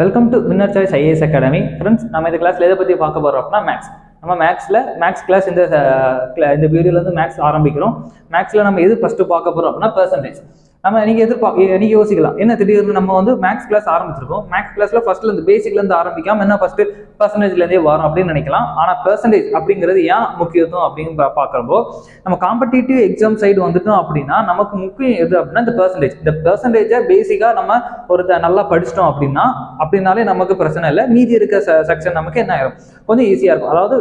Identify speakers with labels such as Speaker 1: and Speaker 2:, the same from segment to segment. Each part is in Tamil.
Speaker 1: Welcome to winner choice IAS academy. Friends, நம்ம இந்த கிளாஸ்ல எதை பற்றி பார்க்க போகிறோம் அப்படின்னா மேக்ஸ். நம்ம மேக்ஸ் கிளாஸ் இந்த வீடியோலேருந்து மேக்ஸ் ஆரம்பிக்கிறோம். மேக்ஸில் நம்ம எது ஃபஸ்ட்டு பார்க்க போகிறோம் அப்படின்னா பெர்சன்டேஜ். நீங்கள் யோசிக்கலாம், என்ன திடீர்னு நம்ம வந்து மேக்ஸ் கிளாஸ் ஆரம்பிச்சிருக்கோம், மேக்ஸ் கிளாஸில் ஃபஸ்ட்லேருந்து பேசிக்லேருந்து ஆரம்பிக்காமல் என்ன ஃபஸ்ட்டு பர்சன்டேஜ்லேருந்தே வரும் அப்படின்னு நினைக்கலாம். ஆனால் பெர்சன்டேஜ் அப்படிங்கிறது ஏன் முக்கியத்துவம் அப்படின்னு பார்க்குறப்போ, நம்ம காம்படிட்டிவ் எக்ஸாம் சைடு வந்துட்டோம் அப்படின்னா நமக்கு முக்கியம் எது அப்படின்னா இந்த பெர்சன்டேஜை பேசிக்காக நம்ம நல்லா படிச்சிட்டோம் அப்படின்னாலே நமக்கு பிரச்சனை இல்லை. மீதி இருக்க செக்ஷன் நமக்கு என்ன ஆயிரும், கொஞ்சம் ஈஸியாக இருக்கும். அதாவது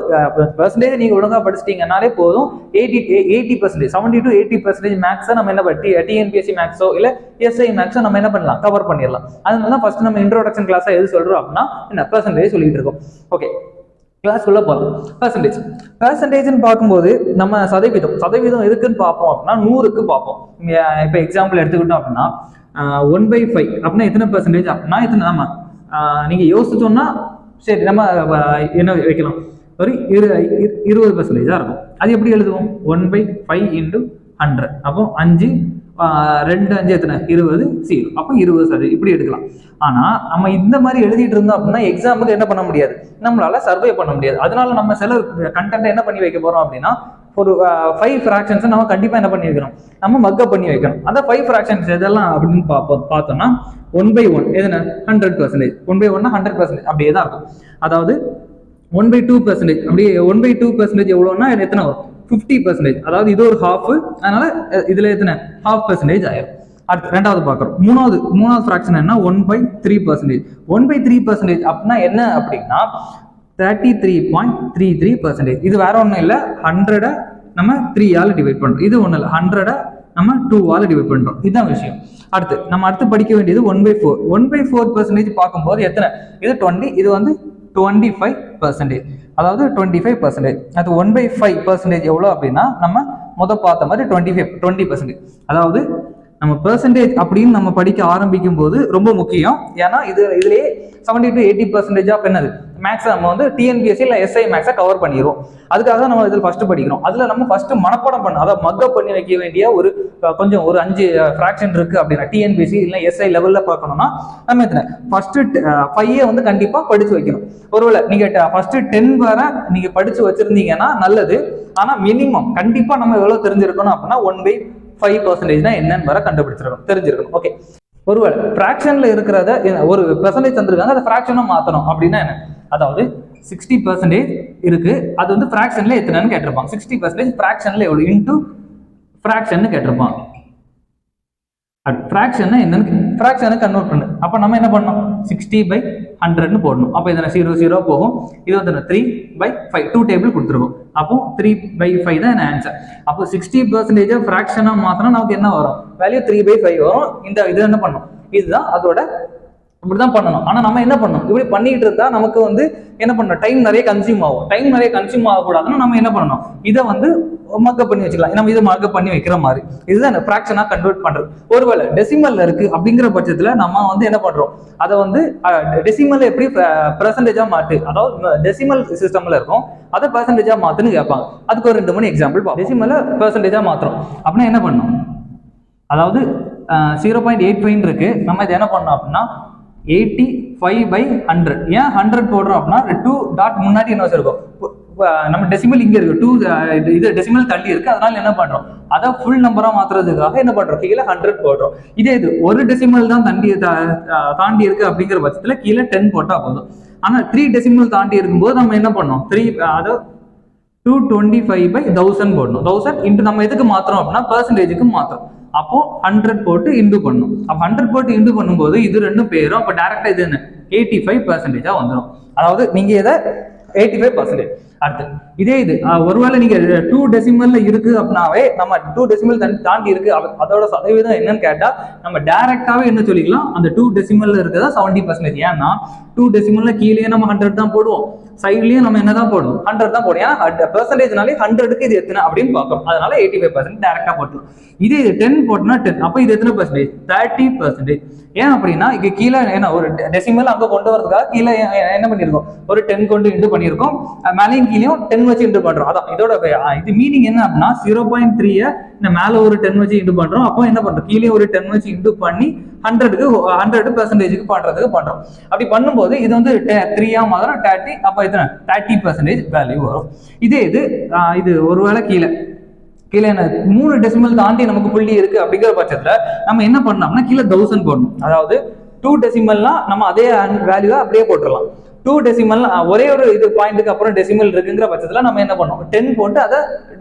Speaker 1: பெர்சன்டேஜ் நீங்கள் ஒழுங்காக படிச்சிட்டிங்கனாலே போதும். 80% 70 to 80% மேக்ஸை நம்ம என்ன டிஎன்பிஎஸ்சி மேக்ஸோ இல்லை எஸ்ஐ மேக்ஸோ நம்ம என்ன பண்ணலாம், கவர் பண்ணிடலாம். அதனால தான் ஃபர்ஸ்ட் நம்ம இன்ட்ரோடக்ஷன் கிளாஸாக எது சொல்கிறோம் அப்படின்னா என்ன பெர்சன்டேஜ் சொல்லிட்டு இருக்கோம். ஓகே, கிளாஸ்க்குள்ள போகலாம். பெர்சன்டேஜ்னு பார்க்கும்போது நம்ம சதவீதம் எதுக்குன்னு பார்ப்போம் அப்படின்னா 100க்கு பார்ப்போம். இப்போ எக்ஸாம்பிள் எடுத்துக்கிட்டோம் அப்படின்னா 1/5 அப்படின்னா எத்தனை பெர்சன்டேஜ் அப்படின்னா எத்தனை நம்ம நீங்கள் யோசிச்சோம்னா சரி நம்ம என்ன வைக்கலாம், ஒரு 20% இருக்கும். அது எப்படி எழுதுவோம், 1/5 × 100. அப்போ 5 2 5 எத்தனை 20 0. அப்போ 20% இப்படி எடுக்கலாம். ஆனால் நம்ம இந்த மாதிரி எழுதிட்டு இருந்தோம் அப்படின்னா எக்ஸாமுக்கு என்ன பண்ண முடியாது, நம்மளால சர்வே பண்ண முடியாது. அதனால நம்ம சில கண்டென்ட் என்ன பண்ணி வைக்க போறோம் அப்படின்னா ஒரு 5 ஃப்ராக்ஷன்ஸ் நம்ம கண்டிப்பாக என்ன பண்ணி வைக்கணும், நம்ம மக்கப் பண்ணி வைக்கணும். அந்த 5 ஃப்ராக்ஷன்ஸ் எதெல்லாம் அப்படின்னு பார்த்தோம்னா 1/1 எதுனா 100%, 1/1 100% அப்படியே தான் இருக்கும். அதாவது 1/2% அப்படியே 1/2% எவ்வளோன்னா எத்தனை வரும், 50%. அதாவது இது ஒரு ஹாஃப், அதனால இதுல எத்தனை 1/2% ஆயிரும். அடுத்து ரெண்டாவது பார்க்குறோம். மூணாவது ஃப்ராக்ஷன் என்ன, 1/3%. 1/3% அப்படின்னா என்ன அப்படின்னா 33.33%. இது வேற ஒன்றும் இல்லை, 100 நம்ம 3ஆல் டிவைட் பண்றோம். இது ஒன்றும் இல்லை, 100 நம்ம 2ஆல் டிவைட் பண்றோம். இதுதான் விஷயம். அடுத்து படிக்க வேண்டியது 1/4. 1/4% பார்க்கும்போது எத்தனை, இது 20, இது வந்து 25%. அதாவது 25%. அது 1/5% எவ்வளோ அப்படின்னா நம்ம பார்த்த மாதிரி 20%. அதாவது நம்ம பெர்சன்டேஜ் அப்படின்னு நம்ம படிக்க ஆரம்பிக்கும் போது ரொம்ப முக்கியம். ஏன்னா இதுலயே 70 to 80% ஆஃப் என்னது மேக்ஸ் நம்ம வந்து டிஎன்பிஎஸ்சி இல்லை எஸ்ஐ மேக்ஸை கவர் பண்ணிடுவோம். அதுக்காக நம்ம இதில் ஃபர்ஸ்ட் படிக்கிறோம். அதில் நம்ம ஃபர்ஸ்ட் மனப்பாடம் பண்ண, அதாவது மக்கப் பண்ணி வைக்க வேண்டிய ஒரு 5 ஃப்ராக்ஷன் இருக்கு அப்படின்னா டிஎன்பிஎஸ்சி இல்லை எஸ்ஐ லெவலில் பார்க்கணும்னா நம்ம எத்தனை ஃபர்ஸ்ட் 5 வந்து கண்டிப்பாக படிச்சு வைக்கணும். ஒருவேளை நீங்க ஃபர்ஸ்ட் 10 வரை நீங்க படிச்சு வச்சிருந்தீங்கன்னா நல்லது. ஆனால் மினிமம் கண்டிப்பாக நம்ம எவ்வளோ தெரிஞ்சிருக்கணும் அப்படின்னா 1/5% என்னன்னு வர தெரிஞ்சிருக்கணும். ஓகே, ஒருவேளை ஃப்ராக்ஷன்ல இருக்கிறத ஒரு பெர்சன்டேஜ் தந்திருக்காங்க, அதை ஃப்ராக்ஷனா மாத்தணும் அப்படின்னா என்ன, அதாவது 60% இருக்கு, அது வந்து ஃப்ராக்ஷன்ல எத்தனைன்னு கேட்டிருப்பாங்க. 60% ஃப்ராக்ஷன்ல எவ்வளவு இன்டு ஃப்ராக்ஷன் கேட்டிருப்பாங்க. ஃப்ராக்ஷன் என்னன்னு ஃப்ராக்ஷனை கன்வெர்ட் பண்ணு. அப்போ நம்ம என்ன பண்ணணும், 60/100ன்னு போடணும். அப்போ இதில் 0 போகும். இது வந்து 3/5 2 டேபிள் கொடுத்துருக்கோம். அப்போ 3/5 தான் என்ன ஆன்சர். அப்போ 60% ஃப்ராக்ஷனாக மாத்தினா நமக்கு என்ன வரும், வேல்யூ 3/5 வரும். இது என்ன பண்ணும், இதுதான் அதோட இப்படிதான் பண்ணணும். ஆனா நம்ம என்ன பண்ணணும், இப்படி பண்ணிட்டு இருந்தா நமக்கு வந்து என்ன பண்ணணும், டைம் நிறைய கன்சியூம் ஆகும். டைம் நிறைய கன்சியூம் ஆகக்கூடாதுன்னா நம்ம என்ன பண்ணணும், இதை வந்து மக்கப் பண்ணி வச்சுக்கலாம். நம்ம இதை மக்கப் பண்ணி வைக்கிற மாதிரி இதுதான் ஃப்ராக்ஷனா கன்வெர்ட் பண்றது. ஒருவேளை டெசிமல்ல இருக்கு அப்படிங்கிற பட்சத்துல நம்ம வந்து என்ன பண்றோம், அதை வந்து டெசிமல் எப்படி பெர்சன்டேஜா மாத்து, அதாவது டெசிமல் சிஸ்டம்ல இருக்கும், அதை பெர்சன்டேஜா மாத்துன்னு கேட்பாங்க. அதுக்கு ஒரு 2 3 எக்ஸாம்பிள். டெசிமலை பெர்சன்டேஜா மாத்துறோம் அப்படின்னா என்ன பண்ணணும், அதாவது 0.85 இருக்கு, நம்ம இதை என்ன பண்ணோம் அப்படின்னா 85/100. ஏன் 100 போடுறோம் அப்படின்னா 2 டாட் முன்னாடி என்ன வச்சிருக்கோம், நம்ம டெசிமல் இங்க இருக்கு, 2 இது டெசிமல் தள்ளி இருக்கு. அதனால என்ன பண்றோம், அதை ஃபுல் நம்பரா மாத்துறதுக்காக என்ன பண்றோம், கீழே 100 போடுறோம். இது ஒரு டெசிமல் தான் தாண்டி இருக்கு அப்படிங்கிற பட்சத்துல கீழே 10 போட்டா போதும். ஆனா 3 டெசிமல் தாண்டி இருக்கும்போது நம்ம என்ன பண்ணோம், 225/1000 போடணும். 1000 இன்ட்டு நம்ம எதுக்கு மாத்திரம் அப்படின்னா பெர்சன்டேஜுக்கு மாத்திரம். அப்போ 100 போட்டு இன்டு பண்ணணும். அப்போ 100 போட்டு இன்டு பண்ணும்போது இது ரெண்டும் பேரும் அப்போ டைரக்டா இது என்ன 85% வந்துடும். அதாவது நீங்க இதை 85%. அடுத்து இதே இது ஒருவேளை நீங்க 2 டெசிமல்ல இருக்கு அப்படின்னாவே நம்ம 2 டெசிமல் தாண்டி இருக்கு, அதோட சதவீதம் என்னன்னு கேட்டா நம்ம டைரக்டாவே என்ன சொல்லிக்கலாம், அந்த 2 டெசிமல்ல இருக்கிறதா 70%. ஏன்னா 2 டெசிமல்ல கீழே நம்ம 100 தான் போடுவோம், சைட்லயும் நம்ம என்னதான் போடுவோம் 100 தான் போடுவோம். ஏன்னா பெர்சன்டேஜ்னாலே 100க்கு இது எத்தனை அப்படின்னு பார்க்கணும். அதனால 85% டைரக்டா போட்டுரும். இதே இது 10 போட்டோம்னா 10, அப்போ இது எத்தனை பர்சன்டேஜ், 30%. ஏன் அப்படின்னா இங்க கீழே என்ன ஒரு டெசிமல் அங்க கொண்டு வரதுக்காக கீழே என்ன பண்ணிருக்கோம், ஒரு 10 கொண்டு இன்டு பண்ணிருக்கோம், மேலையும் கீழேயும் 10 வச்சு இன்டு பண்றோம். அதான் இதோட இது மீனிங் என்ன அப்படின்னா 0.3 இந்த மேல ஒரு 10 வச்சு இன்டு பண்றோம். அப்போ என்ன பண்றோம், கீழே ஒரு 10 வச்சு இன்டு பண்ணி 100% பண்றதுக்கு பண்றோம். அப்படி பண்ணும்போது இது வந்து 3 மாத்திரம் 30, அப்போ எத்தனை 30% வேல்யூ வரும். இது ஒருவேளை கீழே என்ன 3 டெசிமல் தாண்டி நமக்கு புள்ளி இருக்கு அப்படிங்கிற பட்சத்துல நம்ம என்ன பண்ணோம்னா கீழே 1000 போடணும். அதாவது 2 டெசிமல்னா நம்ம அதே வேல்யூவை அப்படியே போட்டுடலாம். 2 டெசிமல் ஒரே ஒரு இது பாயிண்ட்டுக்கு அப்புறம் டெசிமல் இருக்குங்கிற பட்சத்துல நம்ம என்ன பண்ணோம், 10 போட்டு அதை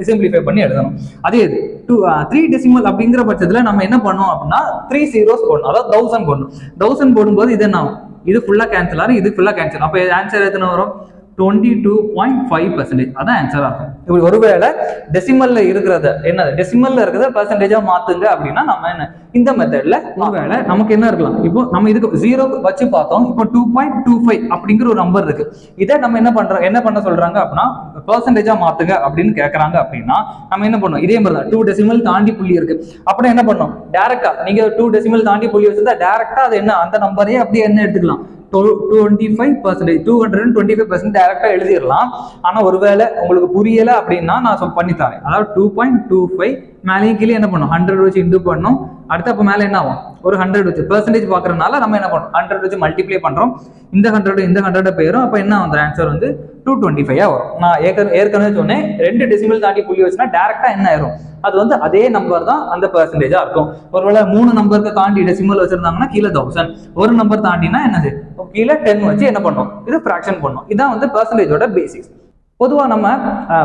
Speaker 1: சிம்பிளிஃபை பண்ணி எழுதணும். அதே இது 3 டெசிமல் அப்படிங்கிற பட்சத்துல நம்ம என்ன பண்ணோம் அப்படின்னா 3 zeros போடணும். அதாவது 1000 போடணும். 1000 போடும்போது இது என்ன ஆகும், இது ஃபுல்லா கேன்சல் ஆகும், இது ஃபுல்லா கேன்சல். அப்போ ஆன்சர் எத்தனை வரும், 22.5%. அதான் ஆன்சரா இருக்கும். இப்படி ஒருவேளை டெசிமல்ல இருக்கிறத என்னது டெசிமல்ல இருக்கிறத பெர்சன்டேஜா மாத்துங்க அப்படின்னா நம்ம என்ன இந்த மெத்தட்ல ஒருவேளை நமக்கு என்ன இருக்கலாம், இப்போ நம்ம இதுக்கு 0 வச்சு பார்த்தோம். இப்போ 2.25 அப்படிங்கிற ஒரு நம்பர் இருக்கு. இதை நம்ம என்ன பண்ண சொல்றாங்க அப்படின்னா பெர்சன்டேஜா மாத்துங்க அப்படின்னு கேட்கறாங்க. அப்படின்னா நம்ம என்ன பண்ணோம், இதே மாதிரி தான் 2 டெசிமல் தாண்டி புள்ளி இருக்கு. அப்படின்னா என்ன பண்ணோம், டைரக்டா நீங்க 2 டெசிமல் தாண்டி புள்ளி வச்சிருந்தா டைரக்டா அது என்ன அந்த நம்பரையே அப்படியே என்ன எடுத்துக்கலாம், 225% டைரக்டா எழுதிடலாம். ஆனா ஒருவேளை உங்களுக்கு புரியல அப்படின்னா நான் பண்ணித்தரேன். அதாவது 2.25 மேலேயும் கீழே என்ன பண்ணும் 100 வச்சு இன்டு பண்ணும். அடுத்து அப்போ மேலே என்ன ஆகும், ஒரு 100 வச்சு பெர்சன்டேஜ் பார்க்கறதுனால நம்ம என்ன பண்ணோம் 100 வச்சு மல்டிப்ளை பண்றோம். இந்த 100 போயிடும். அப்போ என்ன வந்து ஆன்சர் வந்து 225 வரும். நான் ஏற்கனவே சொன்னேன் 2 டெசிமல் தாண்டி புள்ளி வச்சுன்னா டைரக்டா என்ன ஆயிரும், அது வந்து அதே நம்பர் தான் அந்த பெர்சன்டேஜா இருக்கும். ஒருவேளை 3 நம்பருக்கு தாண்டி டெசிமல் வச்சிருந்தாங்கன்னா கீழே 1000, ஒரு நம்பர் தாண்டினா என்னது கீழே 10 வச்சு என்ன பண்ணோம், இது ஃபிராக்ஷன் பண்ணோம். இதான் வந்து பெர்சன்டேஜோட பேசிக்ஸ். பொதுவா நம்ம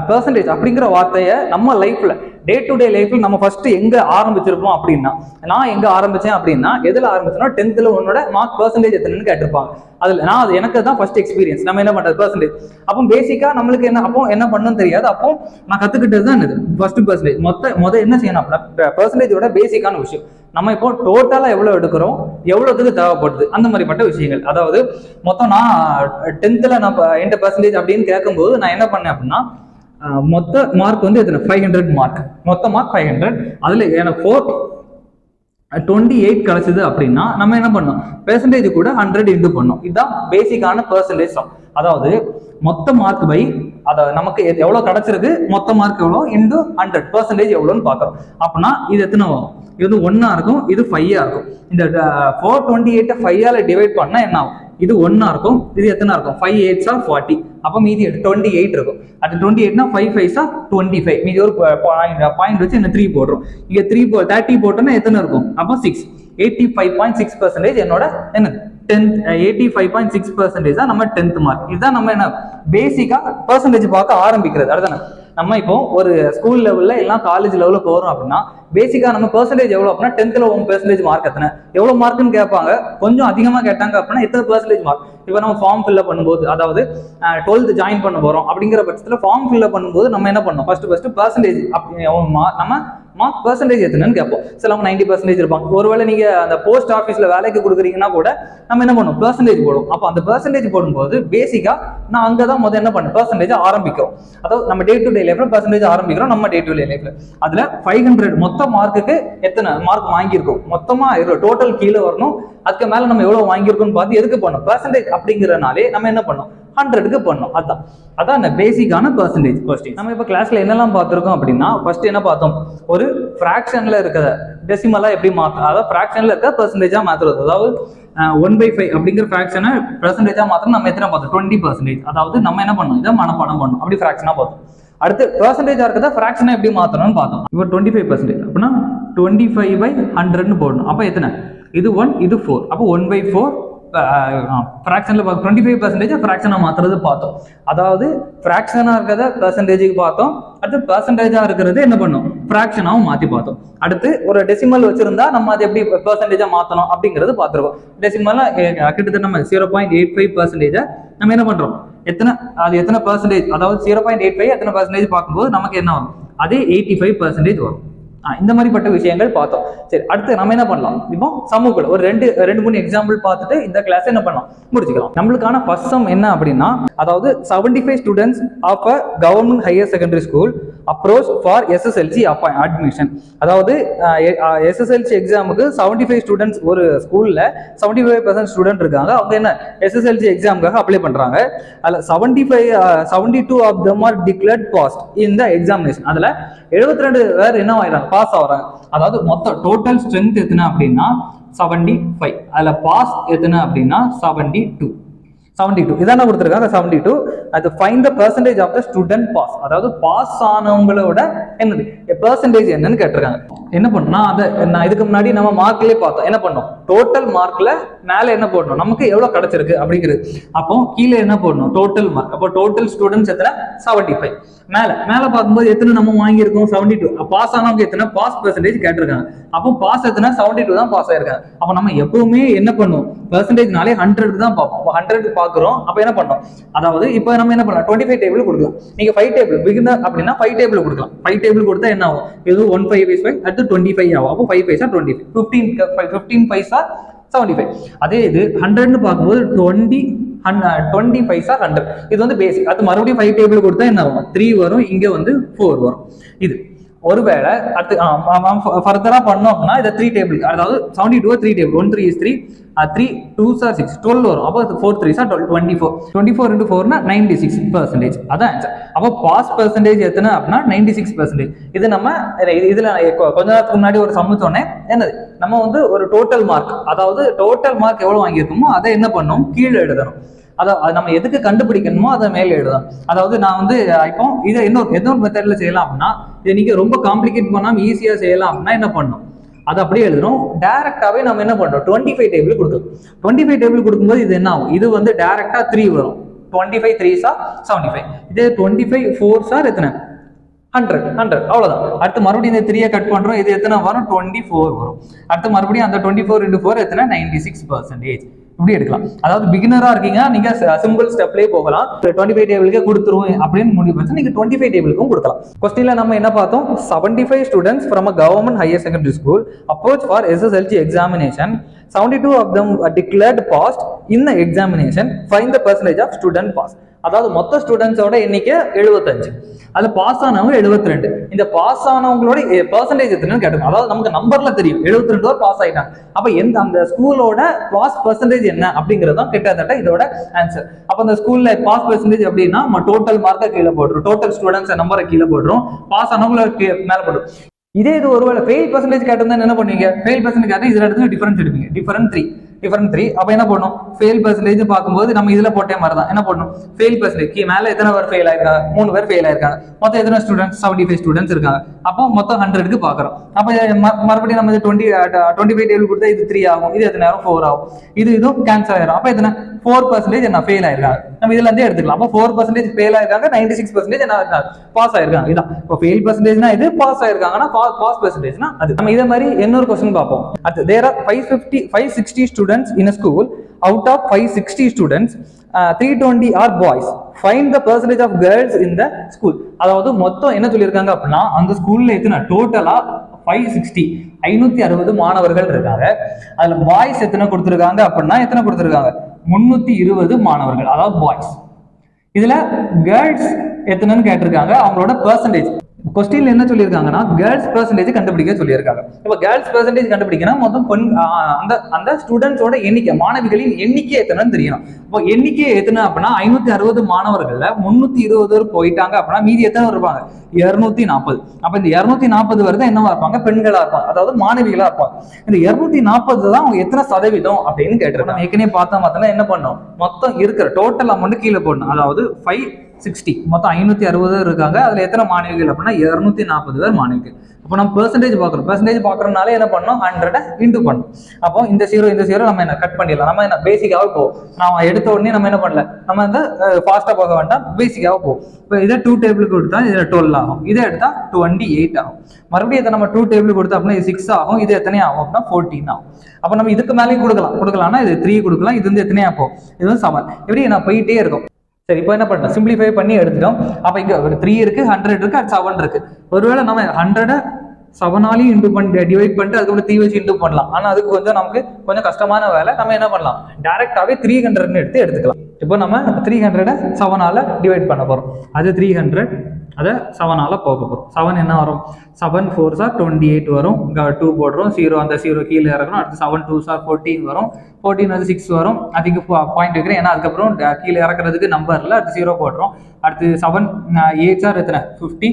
Speaker 1: பெர்சன்டேஜ் அப்படிங்கிற வார்த்தையை நம்ம லைஃப்ல டே டு டே லைஃப்ல நம்ம ஃபர்ஸ்ட் எங்க ஆரம்பிச்சிருப்போம் அப்படின்னா, நான் எங்க ஆரம்பிச்சேன் அப்படின்னா எதுல ஆரம்பிச்சேன்னா 10th உன்னோட மார்க் பெர்சன்டேஜ் எத்தனைன்னு கேட்டிருப்பாங்க. அதுல நான் அது எனக்கு தான் ஃபர்ஸ்ட் எக்ஸ்பீரியன்ஸ். நம்ம என்ன பண்றது பெர்சன்டேஜ். அப்போ பேசிக்கா நம்மளுக்கு என்ன பண்ணணும் தெரியாது. அப்போ நான் கத்துக்கிட்டது தான் இது ஃபர்ஸ்ட் பெர்சன்டேஜ். மொத்த என்ன செய்யணும் அப்படின்னா பெர்சன்டேஜோட பேசிக்கான விஷயம் நம்ம இப்போ டோட்டலா எவ்வளவு எடுக்கிறோம், எவ்வளவுக்கு தேவைப்படுது, அந்த மாதிரிப்பட்ட விஷயங்கள். அதாவது மொத்தம் நான் 10th நான் 8% அப்படின்னு கேட்கும்போது நான் என்ன பண்ணேன் அப்படின்னா மொத்த மார்க் வந்து எத்தனை 500 மார்க், மொத்த மார்க் 500. அதுல எனக்கு 428 கிடைச்சது அப்படின்னா நம்ம என்ன பண்ணோம், பெர்சன்டேஜ் கூட 100 இன்டு பண்ணோம். இதுதான் பேசிக்கான பெர்சன்டேஜ். அதாவது மொத்த மார்க் பை அதை நமக்கு எவ்வளவு கிடைச்சிருக்கு, மொத்த மார்க் எவ்வளோ இன்டு 100% எவ்வளோன்னு பார்க்கறோம். அப்படின்னா இது எத்தனை வரும், இது 1 இருக்கும், இது 5 இருக்கும். இந்த 428 5 டிவைட் பண்ணா என்ன ஆகும், இது 1 இருக்கும், இது எத்தனை இருக்கும் 5 8s 40. அப்போ மீதி 28 இருக்கும். அது 28னா 5 5s 25. மீதி ஒரு பாயிண்ட் வச்சு என்ன 3 போடுறோம். இங்க 30 போட்டோம்னா எத்தனை இருக்கும், அப்போ 6. 85.6% என்னோட என்ன 85.6% தான் நம்ம 10th மார்க். இதுதான் நம்ம என்ன பேசிக்கா பெர்சன்டேஜ் பார்க்க ஆரம்பிக்கிறது. அதுதானே நம்ம இப்போ ஒரு ஸ்கூல் லெவல்ல எல்லாம் காலேஜ் லெவல்ல போறோம் அப்படின்னா பேசிக்கா நம்ம பெர்சன்டேஜ் எவ்வளவு அப்படின்னா 10th உங்க பெர்சன்டேஜ் மார்க் எத்தனை, எவ்வளவு மார்க்னு கேட்பாங்க. கொஞ்சம் அதிகமா கேட்டாங்க அப்படின்னா எத்தனை பெர்சன்டேஜ் மார்க். இப்போ நம்ம ஃபார்ம் ஃபில்அப் பண்ணும்போது, அதாவது 12th ஜாயின் பண்ண போறோம் அப்படிங்கிற பட்சத்துல ஃபார்ம் ஃபில்அப் பண்ணும்போது நம்ம என்ன பண்ணோம், ஃபர்ஸ்ட் பெர்சன்டேஜ் நம்ம மார்க் பெர்சன்டேஜ் எத்தனைன்னு கேட்போம். சிலவங்க 90% இருப்பாங்க. ஒருவேளை நீங்க அந்த போஸ்ட் ஆஃபீஸ்ல வேலைக்கு கொடுக்குறீங்கன்னா கூட நம்ம என்ன பண்ணுவோம் பெர்சன்டேஜ் போடுவோம். அப்போ அந்த பெர்சன்டேஜ் போடும்போது பேசிக்கா நான் அங்கதான் முதல்ல என்ன பண்ணேன் பெர்சன்டேஜ் ஆரம்பிக்கிறோம். அதாவது நம்ம டே டு டே லைஃப்ல பெர்சன்டேஜ் ஆரம்பிக்கிறோம். நம்ம டே டு டே லைஃப்ல அதுல 500 மொத்த மார்க்குக்கு எத்தனை மார்க் வாங்கியிருக்கோம், மொத்தமா டோட்டல் கீழே வரணும். அதுக்கு மேல நம்ம எவ்வளவு வாங்கியிருக்கோம்னு பார்த்து எதுக்கு பண்ணோம், பெர்சன்டேஜ் அப்படிங்கிறனாலே நம்ம என்ன பண்ணோம் 100க்கு பண்ணோம். அதான் அந்த பேசிக்கான பெர்சன்டேஜ் கொஸ்டின். நம்ம இப்போ கிளாஸ்ல என்னெல்லாம் பார்த்துருக்கோம் அப்படின்னா ஃபர்ஸ்ட் என்ன பார்த்தோம், ஒரு ஃபிராக்ஷன்ல இருக்கிற டெசிமலா எப்படி மாற்றணும், அதாவது ஃபிராக்ஷன்ல இருக்க பெர்சன்டேஜா மாத்துறது. அதாவது 1/5 அப்படிங்கிற ஃபிராக்ஷனை பெர்சன்டேஜா மாத்திரம் நம்ம எத்தனை பார்த்தோம் 20%. அதாவது நம்ம என்ன பண்ணோம், இதை மனப்பாடம் பண்ணோம், அப்படி ஃபிராக்ஷனா பார்த்தோம். அடுத்து பெர்சன்டேஜா இருக்கிறத ஃபிராக்ஷனை எப்படி மாத்தணும்னு பார்த்தோம். இப்போ 25% அப்படின்னா 25/100ன்னு போடணும். அப்போ எத்தனை, இது 1 இது 4. அப்போ 1/4 ஃபிராக்ஷன்ல 25% ஃபிராக்ஷனா மாத்துறது பார்த்தோம். அதாவது ஃபிராக்ஷனா இருக்கிறத பெர்சன்டேஜுக்கு பார்த்தோம். அடுத்து பெர்சன்டேஜா இருக்கிறது என்ன பண்ணும் ஃபிராக்ஷனாவும் மாத்தி பார்த்தோம். அடுத்து ஒரு டெசிமல் வச்சிருந்தா நம்ம அதை எப்படி பெர்சன்டேஜா மாத்தணும் அப்படிங்கிறது பார்த்துருக்கோம். டெசிமல்ல கிட்டத்தட்ட நம்ம 0.85% நம்ம என்ன பண்றோம், எத்தனை பெர்சன்டேஜ், அதாவது 0.85 எத்தனை பெர்சன்டேஜ் பார்க்கும்போது நமக்கு என்ன வரும், அதே 85% வரும். இந்த மாதிரிப்பட்ட விஷயங்கள் பார்த்தோம். சரி, அடுத்து நம்ம என்ன பண்ணலாம், இப்போ சமூகங்கள் ஒரு 2-3 எக்ஸாம்பிள் பார்த்துட்டு இந்த கிளாஸ் என்ன பண்ணலாம் முடிச்சுக்கலாம். நம்மளுக்கான ஃபர்ஸ்ட் சம் என்ன அப்படின்னா, அதாவது 75 students of a government higher secondary school approach for SSLC admission. அதாவது SSLC எக்ஸாமுக்கு 75 ஸ்டூடெண்ட்ஸ், ஒரு ஸ்கூல்ல 75% ஸ்டூடெண்ட் இருக்காங்க. அவங்க என்ன SSLC எக்ஸாமுக்காக அப்ளை பண்றாங்க. அதுல 72 of them are declared passed in the examination. அதுல 72 பேர் என்ன ஆயிடுறாங்க, பாஸ் ஆகுறாங்க. அதாவது மொத்த டோட்டல் ஸ்ட்ரென்த் எத்தனை அப்படின்னா 75. அதில் பாஸ் எத்தனை அப்படின்னா 72. இதான கொடுத்துருக்காங்க 72. அது find the percentage of the student pass. அதாவது பாஸ் ஆனவங்களோட என்னது பெர்சன்டேஜ் என்னன்னு கேட்டிருக்காங்க. என்ன பண்ணா அதை நான் இதுக்கு முன்னாடி நம்ம மார்க்லயே பார்த்தோம். என்ன பண்ணோம், டோட்டல் மார்க்ல மேல என்ன போடணும், நமக்கு எவ்வளவு கிடைச்சிருக்கு அப்படிங்கிறது. அப்போ கீழே என்ன போடணும், டோட்டல் மார்க். அப்போ டோட்டல் ஸ்டூடெண்ட்ஸ் எத்தனை 75. மேல பார்க்கும்போது எத்தனை நம்ம வாங்கியிருக்கோம் 72. பாஸ் ஆனவங்க எத்தனை பாஸ் பெர்சன்டேஜ் கேட்டிருக்காங்க. அப்போ பாஸ் எத்தனை 72 தான் பாஸ் ஆயிருக்காங்க. அப்போ நம்ம எப்பவுமே என்ன பண்ணுவோம், பெர்சன்டேஜ்னாலே 100 தான் பார்ப்போம். 100 பார்க்குறோம். அப்போ என்ன பண்ணோம், அதாவது இப்போ நம்ம என்ன பண்ணலாம் 25 டேபிள் கொடுக்கலாம். நீங்க 5 டேபிள் பிகினர் அப்படின்னா 5 டேபிள் கொடுக்கலாம். 5 டேபிள் கொடுத்தா என்ன ஆகும், இது 1 5 is 5 அடுத்து 25 ஆகும். அப்போ 5 5 25, 15 5 75. அதே இது 100ன்னு பார்க்கும்போது 20 100. இது வந்து பேசிக். அது மறுபடியும் 5 டேபிள் கொடுத்தா என்ன ஆகும், 3 வரும், இங்க வந்து 4 வரும். இது ஒருவேளை அடுத்து ஃபர்தரா பண்ணோம் அப்படின்னா இதை 3 டேபிள், அதாவது 72 3 டேபிள், 1 3 is 3, 3 2s are 6, 12 வரும். அப்போ 4 3s are 12, 24 into 4 96%. அதான் ஆன்சர். அப்போ பாஸ் பெர்சன்டேஜ் எத்தனை அப்படின்னா 96%. இது நம்ம இதுல கொஞ்ச நேரத்துக்கு முன்னாடி ஒரு சம்மு சொன்னேன். என்னது, நம்ம வந்து ஒரு டோட்டல் மார்க், அதாவது டோட்டல் மார்க் எவ்வளவு வாங்கியிருக்கோமோ அதை என்ன பண்ணணும், கீழே எழுதணும். அதாவது நம்ம எதுக்கு கண்டுபிடிக்கணுமோ அதை மேலே எழுதணும். அதாவது நான் வந்து இப்போ இதை இன்னொரு மெத்தட்ல செய்யலாம் அப்படின்னா, இதை நீங்க ரொம்ப காம்ப்ளிகேட் பண்ணாம ஈஸியா செய்யலாம் அப்படின்னா என்ன பண்ணணும், அது அப்படியே எழுதுறோம். டைரக்டாவே நம்ம என்ன பண்றோம், 25 டேபிள் கொடுக்கலாம். 25 டேபிள் கொடுக்கும்போது இது என்ன ஆகும், இது வந்து டைரக்டா 3 வரும். 25 3s are 75. இதே 25 4s are எத்தனை 100. அவ்வளவுதான். அடுத்து மறுபடியும் இந்த 3 கட் பண்றோம். இது எத்தனை வரும், 24 வரும். அடுத்து மறுபடியும் அந்த 24 into 4 எத்தனை 96%. இப்படி எடுக்கலாம். அதாவது பிகினரா இருக்கீங்க, நீங்க சிம்பிள் ஸ்டெப்லயே போகலாம். 25 டேபிளுக்கு கொடுத்துருவோம் அப்படின்னு முடிவு பண்ணி நீங்க 25 டேபிளுக்கும் கொடுக்கலாம். கொஸ்டின்ல நம்ம என்ன பார்த்தோம், 75 students from a government higher secondary school approach for SSLC examination. 72 of them are declared passed in the examination. Find the percentage of student pass. அதாவது மொத்த ஸ்டூடெண்ட்ஸோட எண்ணிக்கை 75, அது பாஸ் ஆனவங்க 72. இந்த பாஸ் ஆனவங்களோட பெர்சன்டேஜ் எத்தனைன்னு கேட்டிருக்கோம். அதாவது நமக்கு நம்பர்ல தெரியும் 72 பேர் பாஸ் ஆயிட்டாங்க. அப்ப எந்த அந்த ஸ்கூலோட பாஸ் பெர்சன்டேஜ் என்ன அப்படிங்கிறது தான் கிட்டத்தட்ட இதோட ஆன்சர். அப்ப அந்த ஸ்கூல்ல பாஸ் பெர்சன்டேஜ் அப்படின்னா டோட்டல் மார்க்கை கீழே போடுறோம், டோட்டல் ஸ்டூடெண்ட்ஸ் நம்பரை கீழே போடுறோம், பாஸ் ஆனவங்களை மேல போடுறோம். இதே இது ஒருவேளை ஃபெயில் பெர்சன்டேஜ் கேட்டிருந்தா என்ன பண்ணுவீங்க, ஃபெயில் பெர்சன்டேஜ் கேட்டா இதுல எடுத்து டிஃபரன்ஸ் எடுப்பீங்க, டிஃபரன்ஸ் 3. அப்ப என்ன பண்ணும், ஃபெயில் பெர்சன்டேஜ் பார்க்கும்போது நம்ம இதுல போட்டே மாதிரி தான் என்ன பண்ணும், ஃபெயில் பெர்சன்டேஜ் மேல எத்தனை பேர் ஃபெயில் ஆயிருக்காங்க, 3 பேர் ஃபெயில் ஆயிருக்காங்க. மொத்தம் எத்தனை ஸ்டூடெண்ட்ஸ் 75 ஸ்டூடெண்ட்ஸ் இருக்காங்க. அப்போ மொத்தம் 100க்கு பாக்குறோம். அப்ப மறுபடியும் நம்ம 25 டேபிள் கொடுத்தா இது 3 ஆகும், இது எத்தனை ஆகும் 4 ஆகும், இதுவும் கேன்சல் ஆயிரும். அப்ப எத்தனை 4% என்ன ஃபெயில் ஆயிருக்காங்க. நம்ம இதுல இருந்தே எடுத்துக்கலாம். அப்போ 4% ஃபெயில் ஆயிருக்காங்க, 96% என்ன இருக்காங்க பாஸ் ஆயிருக்காங்க. இதான் இப்போ ஃபெயில் பெர்சன்டேஜ்னா இது, பாஸ் ஆயிருக்காங்கன்னா பாஸ் பெர்சன்டேஜ்னா அது. நம்ம இதே மாதிரி இன்னொரு क्वेश्चन பார்ப்போம். there are 560 students in a school. Out of 560 students, 320 are boys. Find the percentage of girls in the school. அதாவது மொத்தம் என்ன சொல்லியிருக்காங்க அப்படின்னா, அந்த ஸ்கூல்ல எத்தனை டோட்டலா 560 மாணவர்கள் இருக்காங்க. அதுல பாய்ஸ் எத்தனை கொடுத்திருக்காங்க அப்படின்னா எத்தனை கொடுத்திருக்காங்க, 320 மாணவர்கள், அதாவது பாய்ஸ். இதுல கேர்ள்ஸ் எத்தனைன்னு கேட்டிருக்காங்க, அவங்களோட பெர்சன்டேஜ். கொஸ்டின்ல என்ன சொல்லியிருக்காங்கன்னா கேர்ள்ஸ் பெர்சன்டேஜ் கண்டுபிடிக்க சொல்லியிருக்காங்க. இப்போ கேர்ள்ஸ் பெர்சன்டேஜ் கண்டுபிடிக்கணும், மொத்தம் அந்த ஸ்டூடெண்ட்ஸோட எண்ணிக்கை, மாணவிகளின் எண்ணிக்கை எத்தனைன்னு தெரியணும். இப்போ எண்ணிக்கை எத்தனை அப்படின்னா 560 மாணவர்கள்ல 320 பேர் போயிட்டாங்க அப்படின்னா மீதி எத்தனை இருப்பாங்க, 240. அப்ப இந்த 240 வருது என்னவா இருப்பாங்க, பெண்களா இருப்பாங்க, அதாவது மாணவிகளா இருப்பாங்க. இந்த 240 தான் அவங்க எத்தனை சதவீதம் அப்படின்னு கேட்டிருக்காங்க. ஏற்கனவே பார்த்தா என்ன பண்ணோம், மொத்தம் இருக்கிற டோட்டல் அமௌண்ட் கீழே போடணும். அதாவது 560 மொத்தம் 560 இருக்காங்க. அதுல எத்தனை மாணவிகள் அப்படின்னா 240 பேர் மாணவிகள். அப்போ நம்ம பெர்சன்டேஜ் பார்க்கறதுனால என்ன பண்ணோம், 100 இன்டு பண்ணணும். அப்போ இந்த 0 நம்ம என்ன கட் பண்ணிடலாம். நம்ம என்ன பேசிக்காக போகும், நான் எடுத்த உடனே நம்ம என்ன பண்ணல, நம்ம வந்து ஃபாஸ்டா போக வேண்டாம், பேசிக்காக போகும். இப்போ இதை 2 டேபிளுக்கு கொடுத்தா இதுல 12 ஆகும், இதை எடுத்தா 28 ஆகும். மறுபடியும் இதை நம்ம 2 டேபிள் கொடுத்தா அப்படின்னா இது 6 ஆகும், இது எத்தனை ஆகும் அப்படின்னா 14 ஆகும். அப்போ நம்ம இதுக்கு மேலேயும் கொடுக்கலாம்னா இது 3 கொடுக்கலாம், இது வந்து எத்தனை ஆகும், இது வந்து 7. இப்படி நான் போயிட்டே இருக்கும். சரி, இப்போ என்ன பண்ணலாம், சிம்பிளிஃபை பண்ணி எடுத்துட்டோம். அப்போ இங்க ஒரு 3 இருக்கு, 100 இருக்கு, அது 7 இருக்கு. ஒருவேளை நம்ம 100 7ஆலையும் இன்டூ பண்ணி டிவைட் பண்ணிட்டு அதுக்கப்புறம் 3 வச்சு இன்டூ பண்ணலாம். ஆனால் அதுக்கு கொஞ்சம் நமக்கு கொஞ்சம் கஷ்டமான வேலை. நம்ம என்ன பண்ணலாம், டைரக்டாவே 300 எடுத்துக்கலாம். இப்போ நம்ம 300 7ஆல டிவைட் பண்ண போறோம். அது 300 அதை 7ஆல போக போறோம். 7 என்ன வரும், 7 4s are 28 வரும். 2 போடுறோம், 0 அந்த 0 கீழே இறக்கணும். அடுத்து 7 2s are 14 வரும். 14 வந்து 6 வரும். அதுக்கு பாயிண்ட் வைக்கிறேன், ஏன்னா அதுக்கப்புறம் கீழே இறக்குறதுக்கு நம்பர் இல்லை. அடுத்து 0 போடுறோம். அடுத்து 7 8s are எத்தனை 50,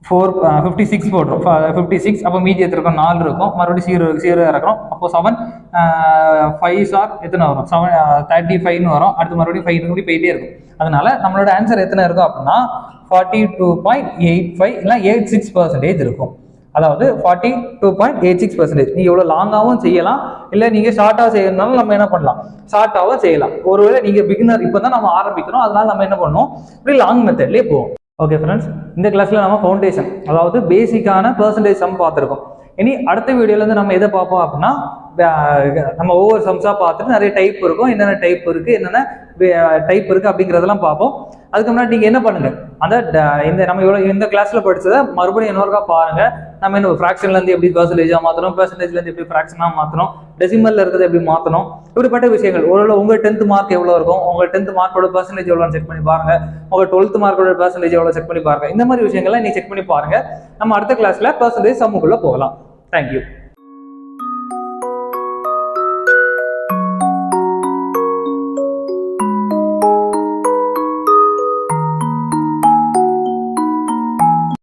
Speaker 1: 56 போடுறோம். 56 அப்போ மீதி எத்திருக்கோம் 4 இருக்கும், மறுபடியும் 0 இறக்குறோம். அப்போ 7 5 சார் எத்தனை வரும்? 35 வரும். அடுத்து மறுபடியும் 5 இப்படி போயிட்டே இருக்கும். அதனால நம்மளோட ஆன்சர் எத்தனை இருக்கும் அப்படின்னா 42.85 இல்லை 86% இருக்கும். அதாவது 42.86%. நீங்க எவ்வளவு லாங்காகவும் செய்யலாம், இல்லை நீங்க ஷார்ட்டா செய்யறதுனால நம்ம என்ன பண்ணலாம், ஷார்ட்டாவும் செய்யலாம். ஒருவேளை நீங்க பிகினர் இப்பதான் நம்ம ஆரம்பிக்கிறோம், அதனால நம்ம என்ன பண்ணோம், இப்படி லாங் மெத்தட்லயே போவோம். ஓகே ஃப்ரெண்ட்ஸ், இந்த கிளாஸ்ல நம்ம ஃபவுண்டேஷன் அதாவது பேசிக்கான பெர்சன்டேஜ் சம் பார்த்துருக்கோம். இனி அடுத்த வீடியோல இருந்து நம்ம எதை பார்ப்போம் அப்படின்னா, நம்ம ஒவ்வொரு சம்ஸா பார்த்துட்டு நிறைய டைப் இருக்கும், என்னென்ன டைப் இருக்கு, என்னென்ன டைப் இருக்கு அப்படிங்கிறதெல்லாம் பார்ப்போம். அதுக்கு முன்னாடி நீங்க என்ன பண்ணுங்க, அந்த நம்ம இந்த கிளாஸ்ல படிச்சதை மறுபடியும் இன்னொருக்கா பாருங்க. நம்ம என்ன ஃபிராக்ஷன்ல இருந்து எப்படி பெர்சன்டேஜா மாத்தணும், பெர்சன்டேஜ்ல இருந்து எப்படி ஃபிராக்ஷனா மாத்தணும், டெசிமல்ல இருக்கிறது எப்படி மாத்தணும், இப்படிப்பட்ட விஷயங்கள். ஒருவேளை உங்க 10th மார்க் எவ்வளவு இருக்கும், உங்க 10th மார்க்கோட பெர்சன்டேஜ் எவ்வளவு செக் பண்ணி பாருங்க, உங்க 12th மார்க்கோட பெர்சன்டேஜ் எவ்வளவு செக் பண்ணி பாருங்க. இந்த மாதிரி விஷயங்கள்லாம் நீ செக் பண்ணி பாருங்க. நம்ம அடுத்த கிளாஸ்ல பெர்சன்டேஜ் சம்முக்குள்ள போகலாம். தேங்க்யூ.